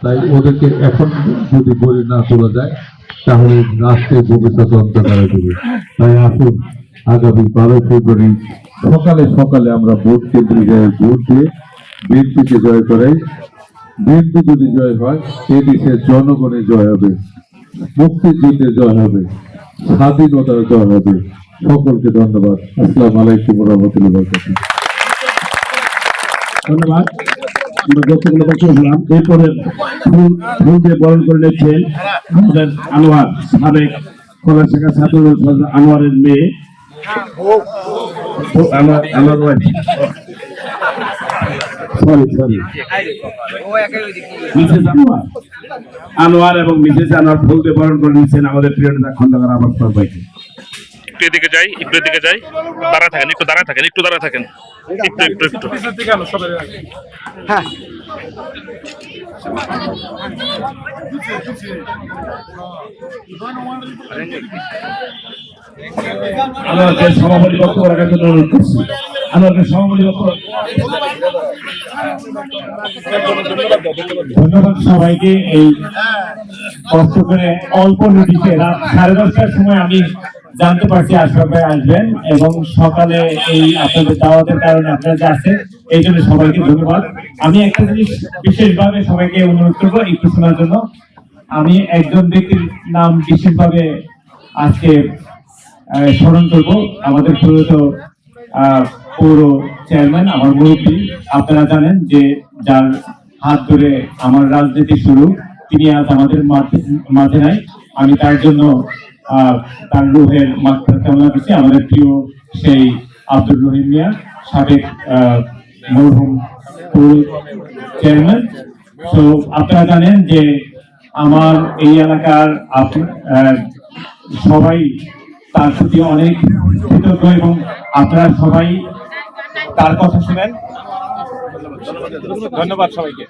তাই ওদেরকে এখন যদি গড়ে না তোলা যায় তাহলে রাষ্ট্রের ভবিষ্যৎ অন্ধকারে দেবে। তাই আসুন আগামী 12 ফেব্রুয়ারি সকালে সকালে আমরা ভোট কেন্দ্রে যাই, ভোট দিয়ে বিএনপিকে জয় করাই। বিএনপি যদি জয় হয় এ দেশের জনগণের জয় হবে, মুক্তিযুদ্ধের জয় হবে, স্বাধীনতার জয় হবে। সকলকে ধন্যবাদ। আসসালামু আলাইকুম ওয়া রাহমাতুল্লাহি ওয়া বারাকাতুহু। ধন্যবাদ। আমরা বক্তব্য শুনলাম। এরপরে ফুল দিয়ে বরণ করে নিচ্ছেন আমাদের আনোয়ার, সাবেক কলেজ শাখা ছাত্র আনোয়ারের মেয়ে আনোয়ার এবং মিসেস আনোয়ার ফুল দিয়ে বরণ করে নিচ্ছেন আমাদের প্রিয় নেতা খন্দকার আবাস ভাইকে। এদিকে যাই, একটু এদিকে যাই, দাঁড়া থাকেন, একটু দাঁড়া থাকেন, একটু দাঁড়া থাকেন, একটু হ্যাঁ। আমাকে সভাপতি বক্তব্য রাখার জন্য অনুরোধ করছি। আমাকে সভাপতি বক্তব্য। ধন্যবাদ সবাইকে। এই কষ্ট করে অল্প নোটিশে রাত 10:30টার সময় আমি জানতে পারছি আশরাফ ভাই আসবেন এবং সকালে এই আপনাদের দাওয়াতের কারণে আপনারা যে আসছেন এই জন্য সবাইকে ধন্যবাদ। আমি একটা জিনিস বিশেষভাবে সবাইকে অনুরোধ করবো একটু শোনার জন্য। আমি একজন ব্যক্তির নাম বিশেষভাবে আজকে স্মরণ করব, আমাদের প্রয়াত পৌর চেয়ারম্যান, আমার মুরব্বী। আপনারা জানেন যে যার হাত ধরে আমার রাজনীতি শুরু, তিনি আজ আমাদের মাঝে নাই। আমি তার জন্য তার রুহের মাত্রা কামনা করছি। আমাদের প্রিয় সেই আব্দুর রহিম মিয়া, সাবেক মরহুম পৌর চেয়ারম্যান। তো আপনারা জানেন যে আমার এই এলাকার সবাই তার প্রতি অনেক কৃতজ্ঞ এবং আপনারা সবাই তার কথা শুনেন। ধন্যবাদ সবাইকে।